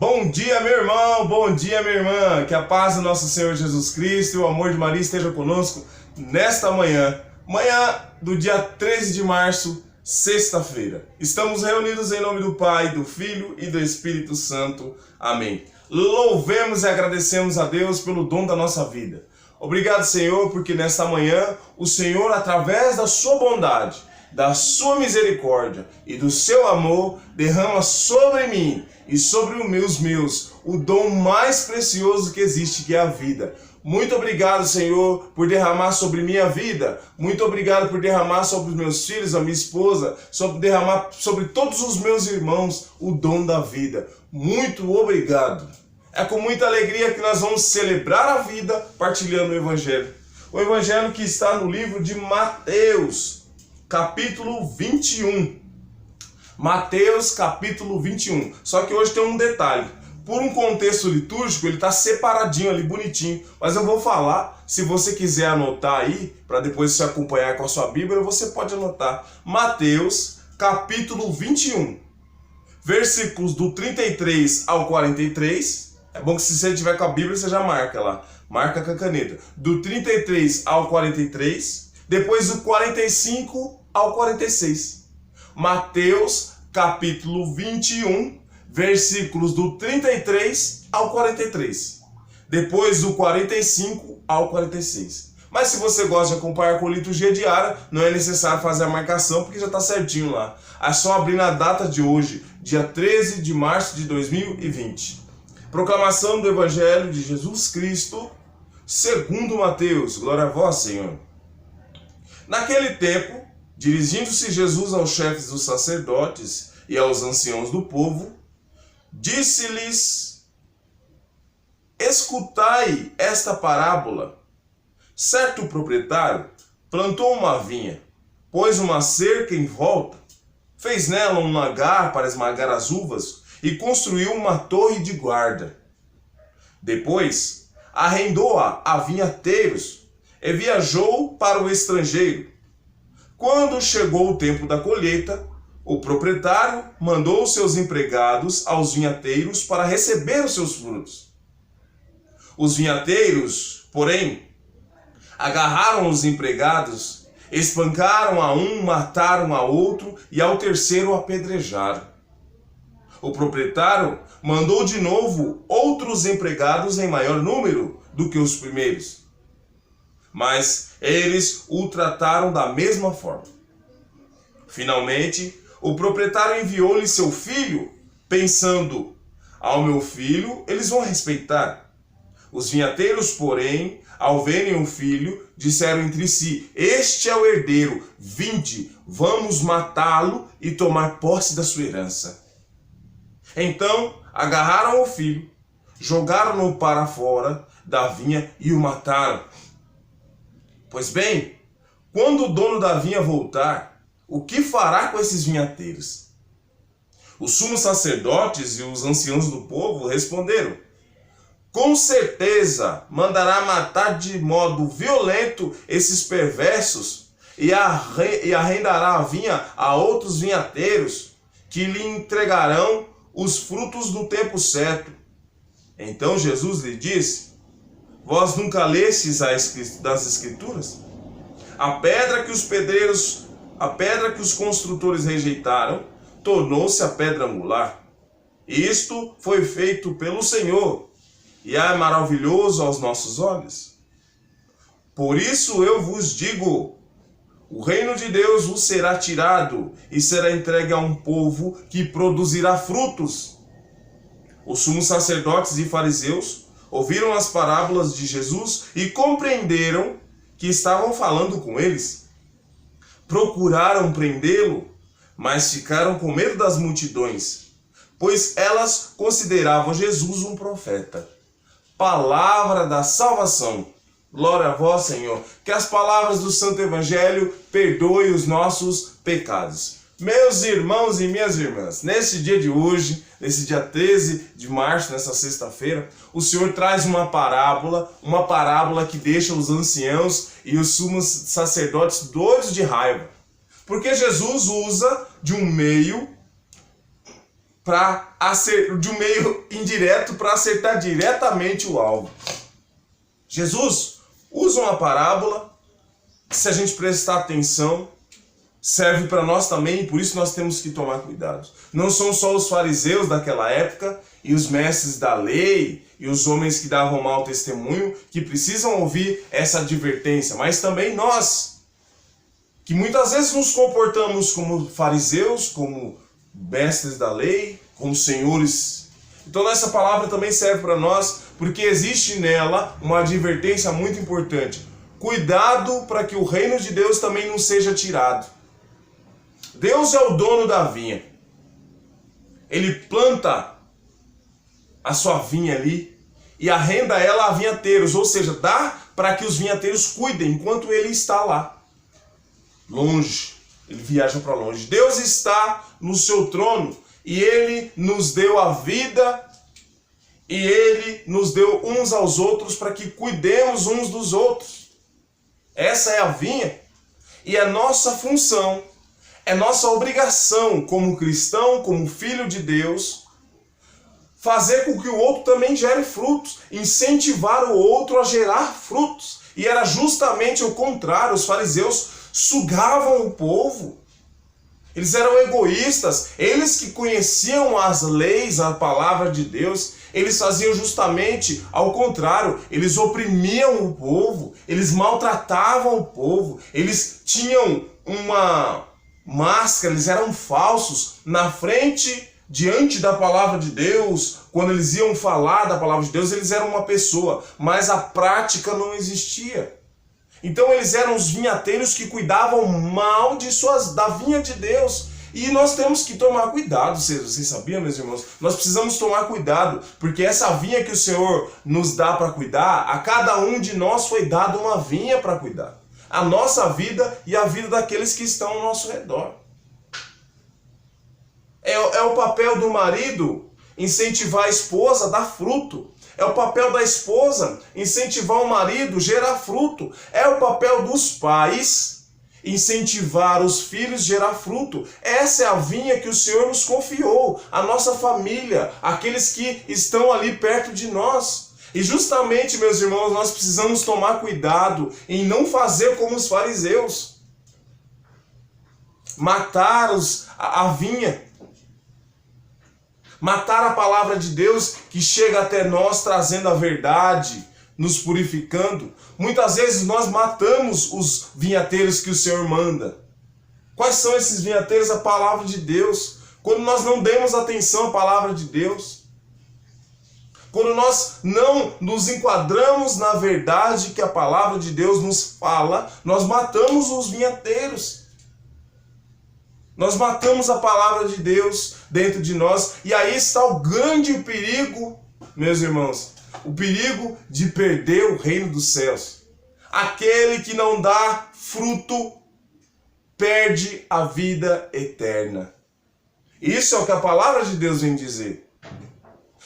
Bom dia, meu irmão, bom dia, minha irmã. Que a paz do nosso Senhor Jesus Cristo e o amor de Maria esteja conosco nesta manhã. Manhã do dia 13 de março, sexta-feira. Estamos reunidos em nome do Pai, do Filho e do Espírito Santo. Amém. Louvemos e agradecemos a Deus pelo dom da nossa vida. Obrigado, Senhor, porque nesta manhã o Senhor, através da sua bondade, da sua misericórdia e do seu amor, derrama sobre mim e sobre os meus o dom mais precioso que existe, que é a vida. Muito obrigado, Senhor, por derramar sobre minha vida. Muito obrigado por derramar sobre os meus filhos, a minha esposa, derramar sobre todos os meus irmãos o dom da vida. Muito obrigado. É com muita alegria que nós vamos celebrar a vida partilhando o Evangelho. O Evangelho que está no livro de Mateus, capítulo 21. Mateus, capítulo 21. Só que hoje tem um detalhe. Por um contexto litúrgico, ele está separadinho ali, bonitinho. Mas eu vou falar, se você quiser anotar aí, para depois você acompanhar com a sua Bíblia, você pode anotar. Mateus, capítulo 21. Versículos do 33 ao 43. É bom que se você tiver com a Bíblia, você já marca lá. Marca com a caneta. Do 33 ao 43. Depois do 45 ao 46. Mateus, capítulo 21, versículos do 33 ao 43. Depois do 45 ao 46. Mas se você gosta de acompanhar com liturgia diária, não é necessário fazer a marcação, porque já está certinho lá. É só abrir na data de hoje, dia 13 de março de 2020. Proclamação do Evangelho de Jesus Cristo, segundo Mateus. Glória a vós, Senhor. Naquele tempo, dirigindo-se Jesus aos chefes dos sacerdotes e aos anciãos do povo, disse-lhes: escutai esta parábola. Certo proprietário plantou uma vinha, pôs uma cerca em volta, fez nela um lagar para esmagar as uvas e construiu uma torre de guarda. Depois, arrendou-a a vinhateiros e viajou para o estrangeiro. Quando chegou o tempo da colheita, o proprietário mandou seus empregados aos vinhateiros para receber os seus frutos. Os vinhateiros, porém, agarraram os empregados, espancaram a um, mataram a outro e ao terceiro apedrejaram. O proprietário mandou de novo outros empregados em maior número do que os primeiros. Mas eles o trataram da mesma forma. Finalmente, o proprietário enviou-lhe seu filho, pensando: ao meu filho eles vão respeitar. Os vinhateiros, porém, ao verem o filho, disseram entre si: este é o herdeiro, vinde, vamos matá-lo e tomar posse da sua herança. Então agarraram o filho, jogaram-no para fora da vinha e o mataram. Pois bem, quando o dono da vinha voltar, o que fará com esses vinhateiros? Os sumos sacerdotes e os anciãos do povo responderam: com certeza mandará matar de modo violento esses perversos e arrendará a vinha a outros vinhateiros, que lhe entregarão os frutos no tempo certo. Então Jesus lhe disse: vós nunca lestes das Escrituras? A pedra que os construtores rejeitaram, tornou-se a pedra angular. Isto foi feito pelo Senhor, e é maravilhoso aos nossos olhos. Por isso eu vos digo: o reino de Deus vos será tirado e será entregue a um povo que produzirá frutos. Os sumos sacerdotes e fariseus ouviram as parábolas de Jesus e compreenderam que estavam falando com eles. Procuraram prendê-lo, mas ficaram com medo das multidões, pois elas consideravam Jesus um profeta. Palavra da salvação. Glória a vós, Senhor. Que as palavras do Santo Evangelho perdoem os nossos pecados. Meus irmãos e minhas irmãs, nesse dia de hoje, nesse dia 13 de março, nessa sexta-feira, o Senhor traz uma parábola que deixa os anciãos e os sumos sacerdotes doidos de raiva. Porque Jesus usa de um meio de um meio indireto para acertar diretamente o alvo. Jesus usa uma parábola que, se a gente prestar atenção, serve para nós também, e por isso nós temos que tomar cuidado. Não são só os fariseus daquela época e os mestres da lei e os homens que davam mau testemunho que precisam ouvir essa advertência, mas também nós, que muitas vezes nos comportamos como fariseus, como mestres da lei, como senhores. Então essa palavra também serve para nós, porque existe nela uma advertência muito importante. Cuidado para que o reino de Deus também não seja tirado. Deus é o dono da vinha. Ele planta a sua vinha ali e arrenda ela a vinhateiros, ou seja, dá para que os vinhateiros cuidem enquanto ele está lá. Longe, ele viaja para longe. Deus está no seu trono e ele nos deu a vida e ele nos deu uns aos outros para que cuidemos uns dos outros. Essa é a vinha e é nossa função, é nossa obrigação como cristão, como filho de Deus, fazer com que o outro também gere frutos, incentivar o outro a gerar frutos. E era justamente o contrário, os fariseus sugavam o povo. Eles eram egoístas, eles que conheciam as leis, a palavra de Deus, eles faziam justamente ao contrário, eles oprimiam o povo, eles maltratavam o povo, eles tinham uma máscara, eles eram falsos na frente, diante da palavra de Deus. Quando eles iam falar da palavra de Deus, eles eram uma pessoa, mas a prática não existia. Então eles eram os vinhateiros que cuidavam mal da vinha de Deus. E nós temos que tomar cuidado, vocês sabiam, meus irmãos? Nós precisamos tomar cuidado, porque essa vinha que o Senhor nos dá para cuidar, a cada um de nós foi dada uma vinha para cuidar. A nossa vida e a vida daqueles que estão ao nosso redor. É o papel do marido incentivar a esposa a dar fruto. É o papel da esposa incentivar o marido a gerar fruto. É o papel dos pais incentivar os filhos a gerar fruto. Essa é a vinha que o Senhor nos confiou, a nossa família, aqueles que estão ali perto de nós. E justamente, meus irmãos, nós precisamos tomar cuidado em não fazer como os fariseus. Matar a vinha. Matar a palavra de Deus que chega até nós trazendo a verdade, nos purificando. Muitas vezes nós matamos os vinhateiros que o Senhor manda. Quais são esses vinhateiros? A palavra de Deus. Quando nós não demos atenção à palavra de Deus. Quando nós não nos enquadramos na verdade que a palavra de Deus nos fala, nós matamos os vinhateiros. Nós matamos a palavra de Deus dentro de nós. E aí está o grande perigo, meus irmãos. O perigo de perder o reino dos céus. Aquele que não dá fruto, perde a vida eterna. Isso é o que a palavra de Deus vem dizer.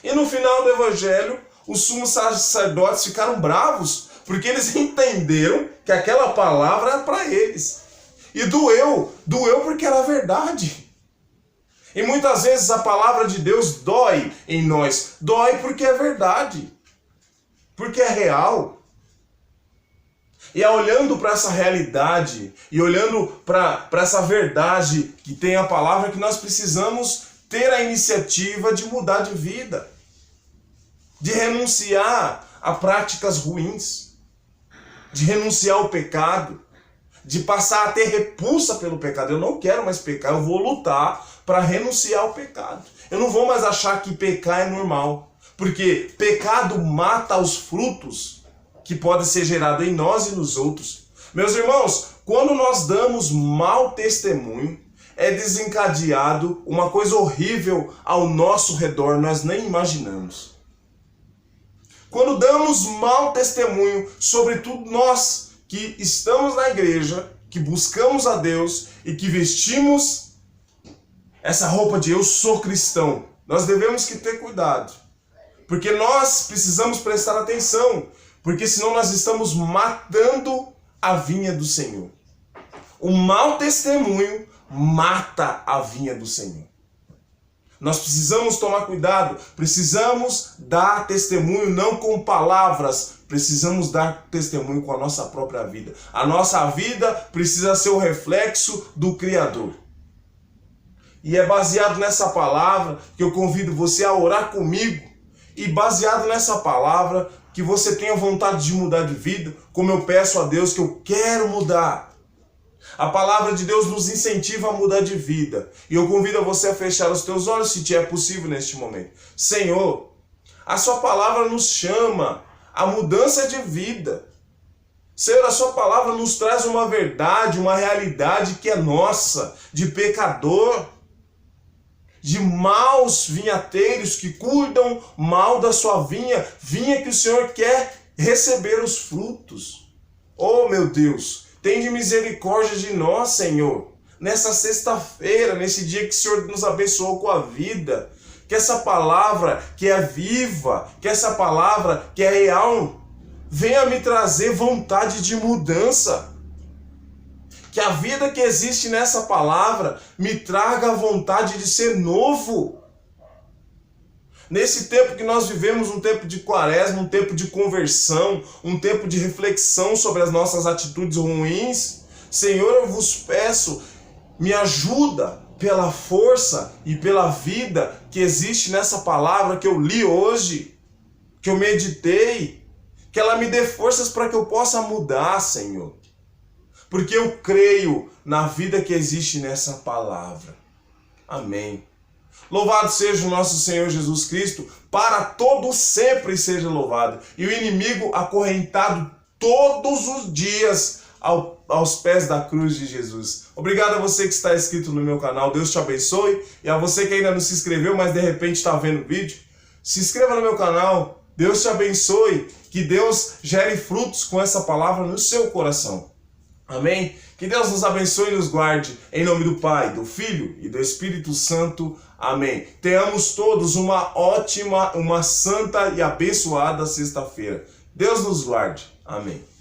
E no final do evangelho, os sumos sacerdotes ficaram bravos, porque eles entenderam que aquela palavra era para eles. E doeu porque era verdade. E muitas vezes a palavra de Deus dói em nós. Dói porque é verdade. Porque é real. E é olhando para essa realidade, e olhando para essa verdade que tem a palavra, que nós precisamos ter a iniciativa de mudar de vida. De renunciar a práticas ruins. De renunciar ao pecado. De passar a ter repulsa pelo pecado. Eu não quero mais pecar, eu vou lutar para renunciar ao pecado. Eu não vou mais achar que pecar é normal. Porque pecado mata os frutos que podem ser gerados em nós e nos outros. Meus irmãos, quando nós damos mau testemunho, é desencadeado uma coisa horrível ao nosso redor, nós nem imaginamos. Quando damos mau testemunho, sobretudo nós que estamos na igreja, que buscamos a Deus e que vestimos essa roupa de eu sou cristão, nós devemos que ter cuidado. Porque nós precisamos prestar atenção, porque senão nós estamos matando a vinha do Senhor. O mau testemunho mata a vinha do Senhor. Nós precisamos tomar cuidado, precisamos dar testemunho não com palavras, precisamos dar testemunho com a nossa própria vida. A nossa vida precisa ser o reflexo do Criador. E é baseado nessa palavra que eu convido você a orar comigo. E baseado nessa palavra que você tenha vontade de mudar de vida, como eu peço a Deus que eu quero mudar. A palavra de Deus nos incentiva a mudar de vida. E eu convido você a fechar os teus olhos, se te é possível neste momento. Senhor, a sua palavra nos chama à mudança de vida. Senhor, a sua palavra nos traz uma verdade, uma realidade que é nossa, de pecador, de maus vinhateiros que cuidam mal da sua vinha, vinha que o Senhor quer receber os frutos. Oh, meu Deus, tende misericórdia de nós, Senhor, nessa sexta-feira, nesse dia que o Senhor nos abençoou com a vida. Que essa palavra que é viva, que essa palavra que é real, venha me trazer vontade de mudança. Que a vida que existe nessa palavra me traga a vontade de ser novo. Nesse tempo que nós vivemos, um tempo de quaresma, um tempo de conversão, um tempo de reflexão sobre as nossas atitudes ruins, Senhor, eu vos peço, me ajuda pela força e pela vida que existe nessa palavra que eu li hoje, que eu meditei, que ela me dê forças para que eu possa mudar, Senhor. Porque eu creio na vida que existe nessa palavra. Amém. Louvado seja o nosso Senhor Jesus Cristo, para todo sempre seja louvado. E o inimigo acorrentado todos os dias aos pés da cruz de Jesus. Obrigado a você que está inscrito no meu canal, Deus te abençoe. E a você que ainda não se inscreveu, mas de repente está vendo o vídeo, se inscreva no meu canal, Deus te abençoe. Que Deus gere frutos com essa palavra no seu coração. Amém? Que Deus nos abençoe e nos guarde, em nome do Pai, do Filho e do Espírito Santo. Amém. Tenhamos todos uma ótima, uma santa e abençoada sexta-feira. Deus nos guarde. Amém.